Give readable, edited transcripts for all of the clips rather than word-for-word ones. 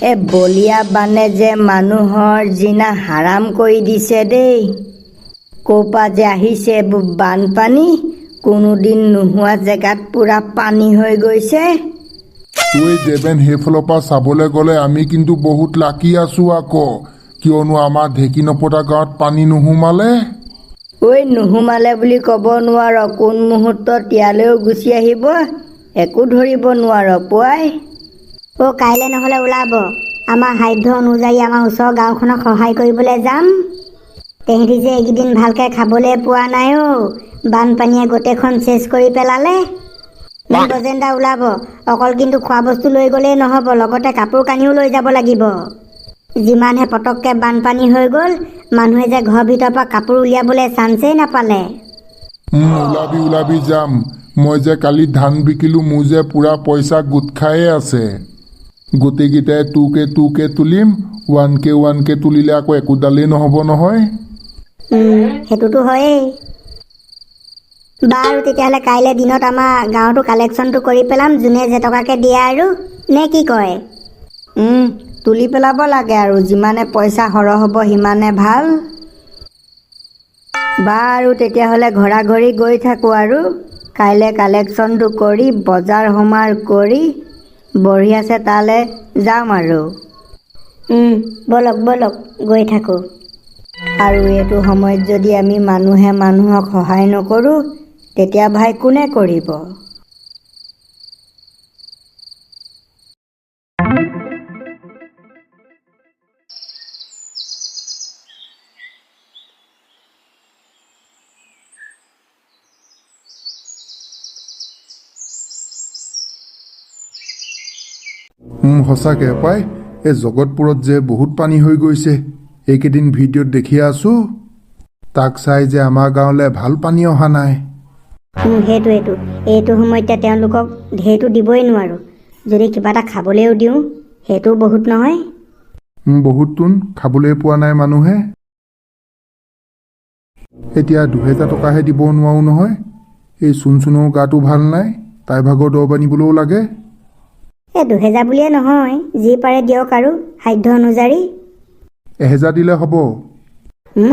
বলিয়া বানে যে মানুহৰ জিনা হাৰাম কৰি দিছে দেই। ক'ৰপৰা যে আহিছে এইবোৰ বানপানী, কোনোদিন নোহোৱা জেগাত পূৰা পানী হৈ গৈছে। ঐ দেবেন, সেইফালৰ পৰা চাবলৈ গ'লে আমি কিন্তু বহুত লাকি আছো আকৌ, কিয়নো আমাৰ ঢেঁকী নপতা গাঁৱত পানী নোসোমালে। ঐ নোসোমালে বুলি ক'ব নোৱাৰ, কোন মুহূৰ্তত ইয়ালৈও গুচি আহিব একো ধৰিব নোৱাৰ পুৱাই। কাইলৈ নহ'লে ওলাব, আমাৰ সাধ্য অনুযায়ী আমাৰ ওচৰৰ গাঁওখনক সহায় কৰিবলৈ যাম। তেহেঁতি যে এইকেইদিন ভালকৈ খাবলৈ পোৱা নাই বানপানীয়ে গোটেইখন চেচ কৰি পেলালে। গজেন্দা ওলাব, অকল কিন্তু খোৱা বস্তু লৈ গ'লেই নহ'ব, লগতে কাপোৰ কানিও লৈ যাব লাগিব। যিমানহে পটককৈ বানপানী হৈ গ'ল, মানুহে যে ঘৰৰ ভিতৰৰ পৰা কাপোৰ উলিয়াবলৈ চান্সেই নাপালে। ওলাবি যাম। মই যে কালি ধান বিকিলো, মোৰ যে পুৰা পইচা গোট খায়ে আছে। গোটেইকেইটাই টুকে তুলিম, ওৱানকে তুলিলে আকৌ একোডালেই নহ'ব নহয়। সেইটোতো হয়েই। বাৰু তেতিয়াহ'লে কাইলৈ দিনত আমাৰ গাঁৱতো কালেকশ্যনটো কৰি পেলাম, যোনে যেটকাকৈ দিয়ে আৰু, নে কি কয়? তুলি পেলাব লাগে আৰু, যিমানে পইচা সৰহ হ'ব সিমানে ভাল। বাৰু তেতিয়াহ'লে ঘৰা-ঘৰি গৈ থাকোঁ আৰু, কাইলৈ কালেকশ্যনটো কৰি বজাৰ সমাৰ কৰি বঢ়িয়াছে তালৈ যাম আৰু। ব'লক গৈ থাকোঁ। আৰু এইটো সময়ত যদি আমি মানুহে মানুহক সহায় নকৰোঁ, তেতিয়া ভাই কোনে কৰিব? সঁচাকৈ পাই, এই জগতপুৰত যে বহুত পানী হৈ গৈছে, এইকেইদিন ভিডিঅ'ত দেখিয়ে আছো। তাক চাই যে আমাৰ গাঁৱলৈ ভাল পানী অহা নাই। সেইটোৱেইটো, এইটো সময়তে তেওঁলোকক ঢেৰটো দিবই নোৱাৰোঁ। যদি কিবা এটা খাবলৈও দিওঁ, সেইটোও বহুত নহয়। বহুতটোন খাবলৈ পোৱা নাই মানুহে। এতিয়া 2000 টকাহে দিব নোৱাৰো নহয়। এই চুনৰ গাটো ভাল নাই, তাই ভাগৰ দৰৱ আনিবলৈও লাগে। 2000 বুলিয়ে নহয়, যি পাৰে দিয়ক আৰু, সাধ্য অনুযায়ী। 1000 দিলে হ'ব?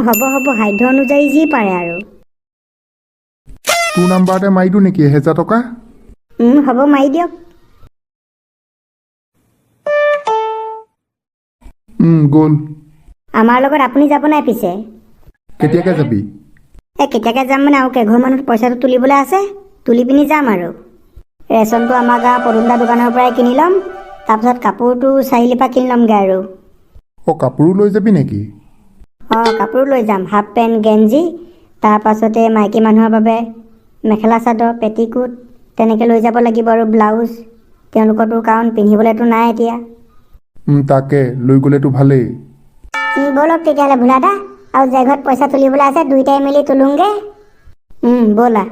হ'ব, সাধ্য অনুযায়ী যি পাৰে আৰু। তোৰ নাম্বাৰতে মাৰি দিওঁ নেকি 1000 টকা? হ'ব, মাৰি দিয়ক। গ'ল। আমাৰ লগত আপুনি যাব নাই পিছে? কেতিয়াকৈ যাবি? কেতিয়াকৈ যাম মানে আৰু কেইঘৰমানত পইচাটো তুলিবলৈ আছে, তুলি পিনি যাম আৰু। ৰেচনটো আমাৰ গাঁৱৰ পদুমদা দোকানৰ পৰাই কিনি ল'ম, তাৰপিছত কাপোৰটো চাৰিআলিৰ পৰা কিনি ল'মগৈ আৰু। কাপোৰো লৈ যাবি নেকি? কাপোৰো লৈ যাম, হাফ পেণ্ট গেঞ্জি, তাৰপাছতে মাইকী মানুহৰ বাবে মেখেলা চাদৰ পেটিকোট তেনেকৈ লৈ যাব লাগিব আৰু ব্লাউজ, তেওঁলোকৰতো কাৰণ পিন্ধিবলৈতো নাই এতিয়া। তাকে লৈ গ'লেতো ভালেই। ব'লক তেতিয়াহ'লে ভোলা দা, আৰু যে ঘৰত পইচা তুলিবলৈ আছে দুইটাই মিলি তোলোংগে। ব'লা।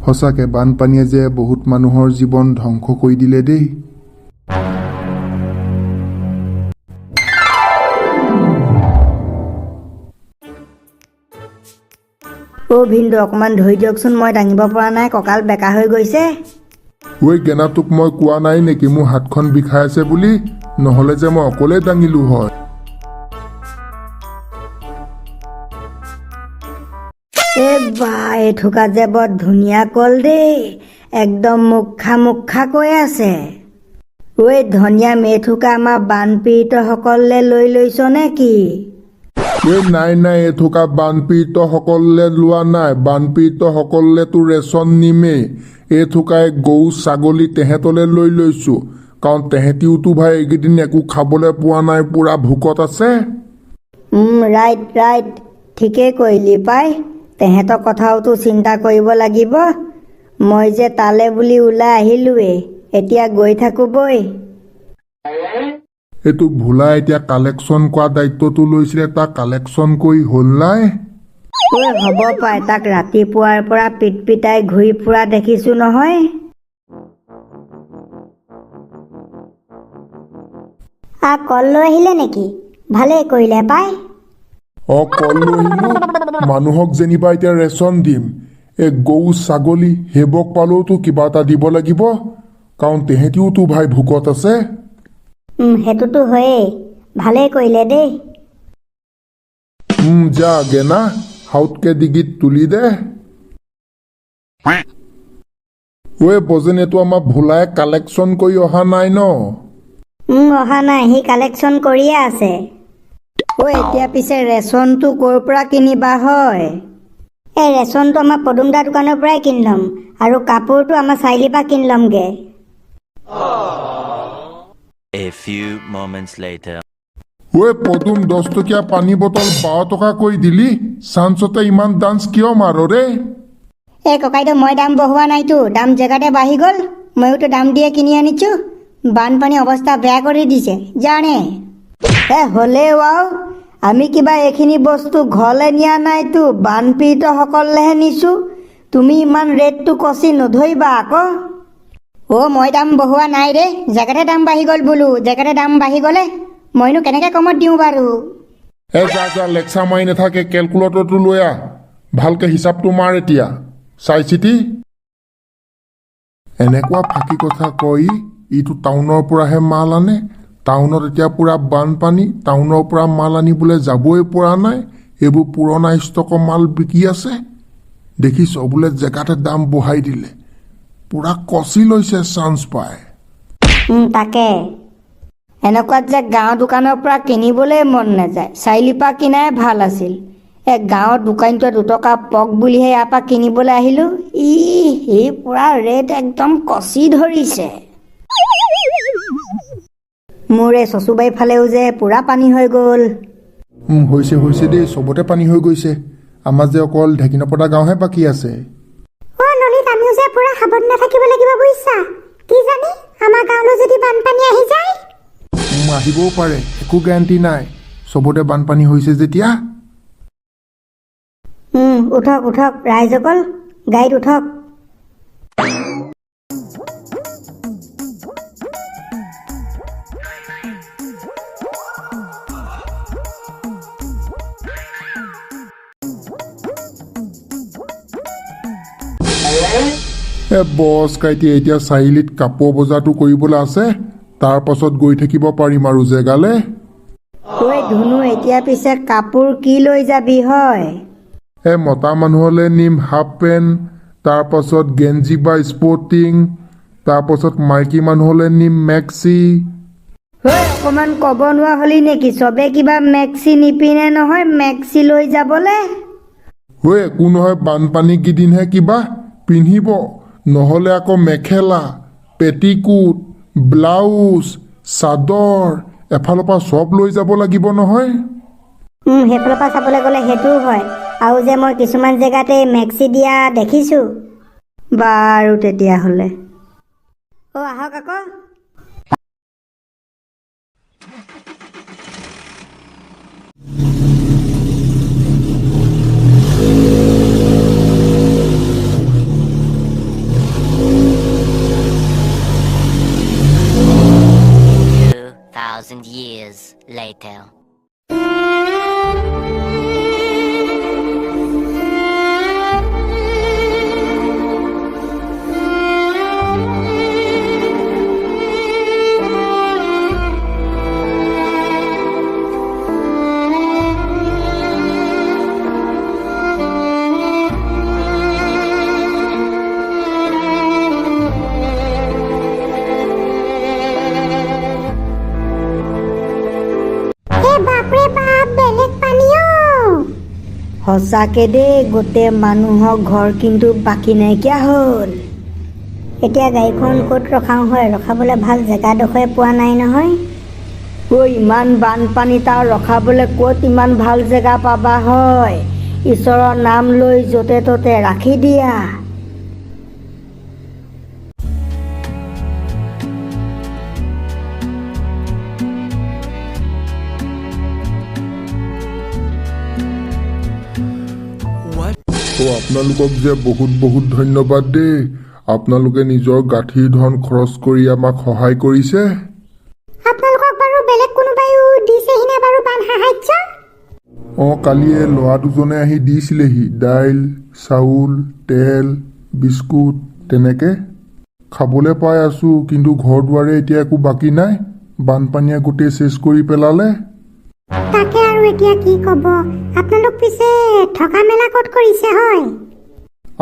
সঁচাকৈ বানপানীয়ে যে বহুত মানুহৰ জীৱন ধ্বংস কৰি দিলে দেই। ভিনদেউ অকণমান ধৰি দিয়কচোন, মই দাঙিব পৰা নাই, কঁকাল বেকা হৈ গৈছে। গেনাটোক মই কোৱা নাই নেকি মোৰ হাতখন বিষাই আছে বুলি? নহ'লে যে মই অকলে দাঙিলো হয়। এথোকা যে বৰ ধুনীয়া কল দেই, একদম মুখা কৈ আছে। ধনিয়া মেথোকা আমাৰ বানপীড়িতসকলে লৈ লৈছ নে কি? নাই, এথোকা বানপীড়িতসকলে লোৱা নাই, বানপীড়িতসকলেতো ৰেচন নিমেই। এথোকাই গৰু ছাগলী তেহেঁতলৈ লৈ লৈছো, কাৰণ তেহেঁতিওতো ভাই এইকেইদিন একো খাবলৈ পোৱা নাই, পুৰা ভোকত আছে। ৰাইট, ঠিকেই কৰিলি পাই, তেহেঁতৰ কথাওতো চিন্তা কৰিব লাগিব। মই যে তালে বুলি ওলাই আহিলোৱেই, এতিয়া গৈ থাকোঁ বৈ। এইটো ভোলা এতিয়া কালেকশ্যন কৰা দায়িত্বটো লৈছিলে, তাক কালেকশ্যন কৰি হ'ল নাই? হ'ব পাই, তাক ৰাতিপুৱাৰ পৰা পিটপিটাই ঘূৰি ফুৰা দেখিছোঁ নহয়। কল লৈ আহিলে নেকি? ভালেই কৰিলে পাই। কল লৈ আহিলো, মানুহক যেনিবা এতিয়া ৰেচন দিম, এই গৰু ছাগলী সেইবোৰক পালেওতো কিবা এটা দিব লাগিব। কাৰণ তেহেঁতিওতো ভাই ভোকত আছে। সেইটোতো হয়েই। ভালেই কৰিলে দেই। যা গেনা হাউতকে ডিগিত তুলি দে। ঐ বজেনেতো আমাৰ ভোলাই কালেকশ্যন কৰি অহা নাই ন? অহা নাই, সি কালেকশ্যন কৰিয়ে আছে। এতিয়া পিছে ৰেচনটো ক'ৰ পৰা কিনিবা হয়? এই ৰেচনটো আমাৰ পদুমদাৰ দোকানৰ পৰাই কিনি ল'ম, আৰু কাপোৰটো আমাৰ চাৰিআলিৰ পৰা কিনি ল'মগৈ। A few moments later. ঐ পদুম 10 টকীয়া পানী বটল 12 টকা কৰি দিলি, চাঞ্চতে ইমান ডান্স কিয় মাৰ ৰে? এই ককাইদেউ মই দাম বঢ়োৱা নাইতো, দাম জেগাতে বাঢ়ি গ'ল, ময়োতো দাম দিয়ে কিনি আনিছোঁ। বানপানী অৱস্থা বেয়া কৰি দিছে জানে। হ'লেও আৰু আমি কিবা এইখিনি বস্তু ঘৰলৈ নিয়া নাইতো, বানপীড়িতসকললৈহে নিছোঁ। তুমি ইমান ৰেটটো কচি নধৰিবা আকৌ। মই দাম বঢ়োৱা নাই ৰে, জেগাতে দাম বাঢ়ি গ'ল বোলো। জেগাতে দাম বাঢ়ি গ'লে মইনো কেনেকৈ কমত দিওঁ বাৰু? যা লেকচাৰ মাৰি নাথাকে, কেলকুলেটৰটো লৈ আহ, ভালকে হিচাপটো মাৰ এতিয়া চাই চিতি। এনেকুৱা ফাঁকি কথা কয় ইটো টাউনৰ পৰাহে মাল আনে। টাউনত এতিয়া পুৰা বানপানী, টাউনৰ পৰা মাল আনিবলৈ যাবই পৰা নাই। এইবোৰ পুৰণা ষ্টকৰ মাল বিকি আছে। দেখিছ বোলে জেগাতে দাম বঢ়াই দিলে, পুৰা কচি লৈছে চান্স পায়। তাকে এনেকুৱাত যে গাঁৱৰ দোকানৰ পৰা কিনিবলৈ মন নাযায়, চাৰিআলিৰ পৰা কিনাই ভাল আছিল। গাঁৱৰ দোকানীটোৱে 2 টকা পক বুলিহে ইয়াৰ পৰা কিনিবলৈ আহিলোঁ। সি পুৰা ৰেট একদম কচি ধৰিছে। মোৰ এই চচুবাৰী ফালেও যে পুৰা পানী হৈ গ'ল। হৈছে দেই, চবতে পানী হৈ গৈছে। আমাৰ যে অকল ঢেকিনপতা গাঁওহে বাকী আছে। নলীত আমিও যে পুৰা সাৱধানে থাকিব লাগিব বুজিছা। কি জানি আমাৰ গাঁৱলৈ যদি বানপানী আহি যায়। আহিবও পাৰে, একো গেৰাণ্টি নাই। চবতে বানপানী হৈছে যেতিয়া। উঠক ৰাইজসকল, গাড়ীত উঠক। বছ কাইটি এতিয়া চাৰিআলিত কাপোৰ বজাৰটো কৰিবলৈ আছে, তাৰ পাছত গৈ থাকিব পাৰিম আৰু জেগালে। ধুনু এতিয়া পিছে কাপোৰ কি লৈ যাবি হয়? মতা মানুহলৈ নিম হাফ পেণ্ট, তাৰ পাছত গেঞ্জি বা স্পৰ্টিং, তাৰ পাছত মাইকী মানুহলৈ নিম মেক্সি। অকণমান ক'ব নোৱাৰা হলি নেকি? চবে কিবা মেক্সি নিপিনে নহয়, মেক্সি লৈ যাবলে। একো নহয়, বানপানী কেইদিনহে কিবা পিন্ধিব, নহ'লে আকৌ মেখেলা, পেটিকোট, ব্লাউজ, চাদৰ এফালৰ পৰা চব লৈ যাব লাগিব নহয়। সেইফালৰ পৰা চাবলৈ গ'লে সেইটোও হয়, আৰু যে মই কিছুমান জেগাতে মেক্সি দিয়া দেখিছোঁ। বাৰু তেতিয়াহ'লে আহক আকৌ। Years later. সঁচাকে দেই, গোটেই মানুহৰ ঘৰ কিন্তু বাকী নাইকিয়া হ'ল। এতিয়া গাড়ীখন ক'ত ৰখাওঁ হয়? ৰখাবলৈ ভাল জেগাডোখৰে পোৱা নাই নহয়। ইমান বানপানীত আৰু ৰখাবলৈ ক'ত ইমান ভাল জেগা পাবা হয়? ঈশ্বৰৰ নাম লৈ য'তে ত'তে ৰাখি দিয়া। আপোনালোকক যে বহুত বহুত ধন্যবাদ দেই। আপোনালোকে নিজৰ গাঁঠিৰ ধন খৰচ কৰি আমাক সহায় কৰিছে। আপোনালোকক বাৰু বেলেগ কোনোবাইও দিছেহিনে বাৰু বান সাহায্য? কালিয়ে ল'ৰা দুজনে আহি দিছিলেহি, দাইল, চাউল, তেল, বিস্কুট তেনেকে। খাবলৈ পাই আছোঁ, কিন্তু ঘৰ দুৱাৰে এতিয়া একো বাকী নাই। বানপানীয়ে গোটেই চেচ কৰি পেলালে। তাকে আৰু এতিয়া কি ক'ব। আপোনালোক পিছে থকা মেলা ক'ত কৰিছে হয়?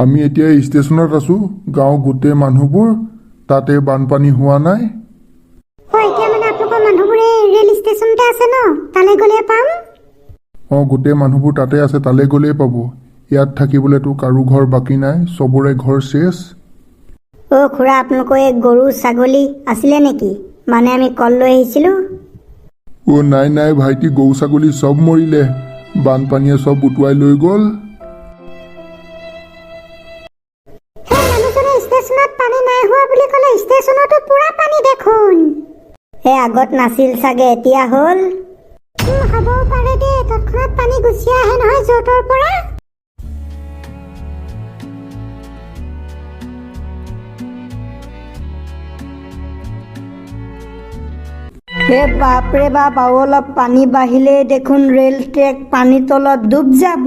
আমি এতিয়া ষ্টেচনত আছোঁ। গাঁৱৰ গোটেই মানুহবোৰ, তাতে বানপানী হোৱা নাই। এতিয়া মানে আপোনালোকৰ মানুহবোৰে ৰেল ষ্টেচনতে আছে ন? তালৈ গ'লে পাম? অঁ, গোটেই মানুহবোৰ তাতে আছে, তালৈ গ'লেই পাব। ইয়াত থাকিবলৈতো কাৰো ঘৰ বাকী নাই, চবৰে ঘৰ চেচ। খুৰা, আপোনালোকৰ এই গৰু ছাগলী আছিলে নেকি? মানে আমি কল লৈ আহিছিলোঁ। নাই নাই ভাইটি, গৰু ছাগলী চব মৰিলে। বানপানীয়ে চব উটুৱাই লৈ গ'ল। মানুহজনে ষ্টেচনত পানী নাই হোৱা বুলি ক'লে, ষ্টেচনতো পুৰা পানী দেখোন। আগত নাছিল চাগে, এতিয়া হ'ল। হ'বও পাৰে দেই, তৎক্ষণাত পানী গুচি আহে নহয় য'ৰ পৰা। বাপৰে বাপ, আৰু অলপ পানী বাঢ়িলেই দেখোন ৰেল ট্ৰেক পানীৰ তলত ডুব যাব।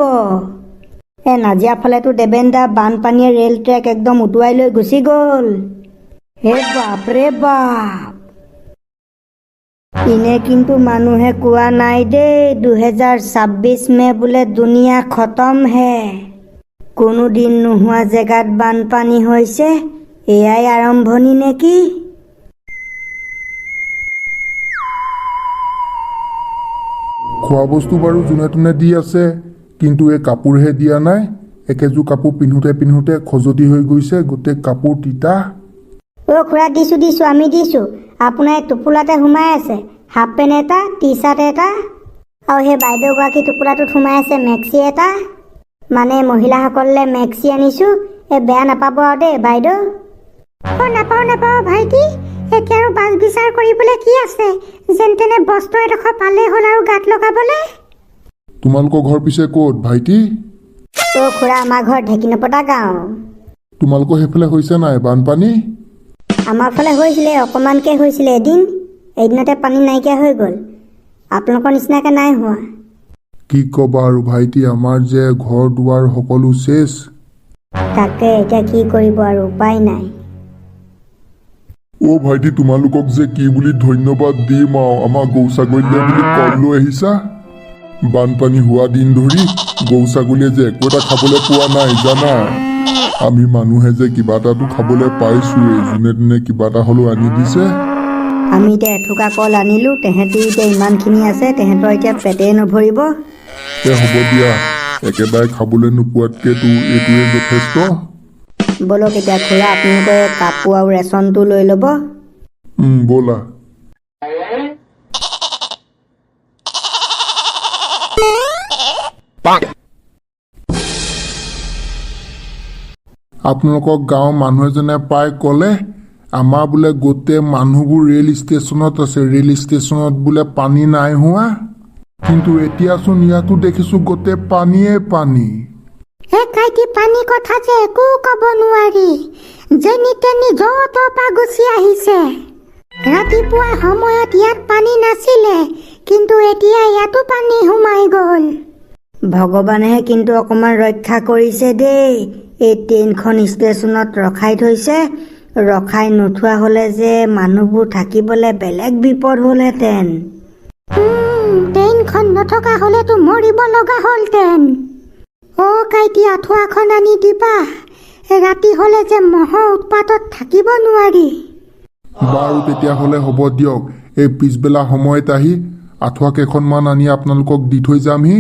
নাজিৰা ফালেতো দেবেন্দা বানপানীয়ে ৰেল ট্ৰেক একদম উটুৱাই লৈ গুচি গ'ল। বাপৰে বাপ। এনে কিন্তু মানুহে কোৱা নাই দেই 2026 মে বোলে দুনিয়া খতম হে। কোনোদিন নোহোৱা জেগাত বানপানী হৈছে, এয়াই আৰম্ভণি নেকি? খোৱা বস্তু বাৰু যোনে তোনে দি আছে, কিন্তু এই কাপোৰহে দিয়া নাই। একেযোৰ কাপোৰ পিন্ধোতে পিন্ধোতে খজুৱতি হৈ গৈছে, গোটেই কাপোৰ তিতা। খুৰা, দিছোঁ আমি দিছোঁ। আপোনাৰ এই টোপোলাতে সোমাই আছে হাফ পেণ্ট এটা, টি চাৰ্ট এটা, আৰু সেই বাইদেউগৰাকী টোপোলাটোত সোমাই আছে মেক্সি এটা। মানে মহিলাসকললৈ মেক্সি আনিছোঁ। বেয়া নাপাব আৰু দেই বাইদেউ। নাপাওঁ ভাইটি। এতিয়া আৰু বাছ বিচাৰ কৰিবলৈ কি আছে? যেন তেনে বস্ত্ৰ এডোখৰ পালেই হ'ল আৰু গাত লগাবলৈ। তোমালোকৰ ঘৰ পিছে ক'ত ভাইটি? খুৰা, আমাৰ ঘৰ ঢেকিনপতা গাঁও। তোমালোকৰ সেইফালে হৈছে নাই বানপানী? আমাৰ ফালে হৈছিলে, অকণমানকৈ হৈছিলে এদিন। এদিনতে পানী নাইকিয়া হৈ গ'ল। আপোনালোকৰ নিচিনাকৈ নাই হোৱা। কি ক'বা আৰু ভাইটি, আমাৰ যে ঘৰ দুৱাৰ সকলো চেচ। তাকে এতিয়া কি কৰিব আৰু, উপায় নাই। ভাইটি, তোমালোকক যে কি বুলি ধন্যবাদ দিম আৰু। আমাৰ গৰু ছাগলীয়ে বুলি কল লৈ আহিছা। বানপানী হোৱা দিন ধৰি গৰু ছাগলীয়ে যে একো এটা খাবলৈ পোৱা নাই জানা। আমি মানুহে যে কিবা এটাতো খাবলৈ পাইছোৱেই, যোনে তোনে কিবা এটা হ'লেও আনি দিছে। আমি এতিয়া এথোকা কল আনিলোঁ, তেহেঁতি এতিয়া ইমানখিনি আছে, তেহেঁতৰ এতিয়া পেটেই নভৰিব। হ'ব দিয়া, একেবাৰে খাবলৈ নোপোৱাতকেতো এইটোৱে যথেষ্ট। ব'লক এতিয়া খুৰা, আপোনালোকে কাপোৰ আৰু ৰেচনটো লৈ ল'ব। ব'লা। আপোনালোকৰ গাঁৱৰ মানুহ এজনে প্ৰায় ক'লে, আমাৰ বোলে গোটেই মানুহবোৰ ৰেল ষ্টেচনত আছে, ৰেল ষ্টেচনত বোলে পানী নাই হোৱা। কিন্তু এতিয়াচোন ইয়াতো দেখিছোঁ গোটেই পানীয়ে পানী। পানী কথা যে একো ক'ব নোৱাৰি। যেনি তেনি য'ৰ ত'ৰ পৰা গুচি আহিছে। ৰাতিপুৱাৰ সময়ত ইয়াত পানী নাছিলে, কিন্তু এতিয়া ইয়াতো পানী সোমাই গ'ল। ভগৱানেহে কিন্তু অকণমান ৰক্ষা কৰিছে দেই। এই ট্ৰেইনখন ষ্টেচনত ৰখাই থৈছে। ৰখাই নথোৱা হ'লে যে মানুহবোৰ থাকিবলৈ বেলেগ বিপদ হ'লহেঁতেন। ট্ৰেইনখন নথকা হ'লেতো মৰিব লগা হ'লহেঁতেন। কাইটি, আঁঠুৱাখন আনি দিবা। ৰাতি হ'লে যে মহৰ উৎপাতত থাকিব নোৱাৰি। বাৰু তেতিয়াহ'লে হ'ব দিয়ক, এই পিছবেলা সময়ত আহি আঁঠুৱা কেইখনমান আনি আপোনালোকক দি থৈ যামহি।